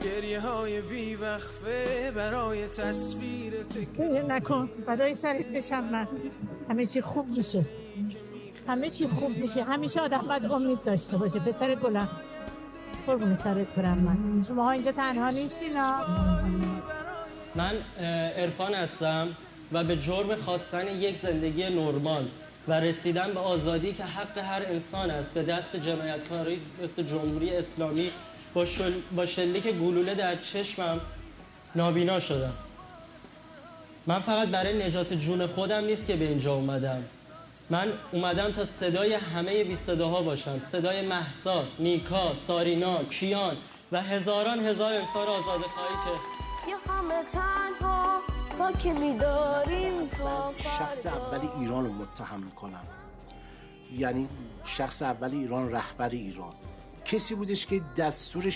گریه های بی وقفه برای تصویر گریه نکن بدای سرت بشم من. همه چی خوب میشه، همه چی خوب میشه. همیشه آدم باید امید داشته باشه. پسر گلم قربون سرت برم من. شماها اینجا تنها نیستین ها. من عرفان هستم و به جرم خواستن یک زندگی نرمال و رسیدن به آزادی که حق هر انسان است به دست جنایتکاری مثل جمهوری اسلامی با شلیک گلوله در چشمم نابینا شدم. من فقط برای نجات جون خودم نیست که به اینجا اومدم. من اومدم تا صدای همه بی صداها باشم، صدای مهسا، نیکا، سارینا، کیان و هزاران هزار انسان آزاده خواهی که همه تنها ما که می‌داریم شخص اول ایران رو متهم میکنم، یعنی شخص اول ایران، رهبر ایران، کسی بودش که دستور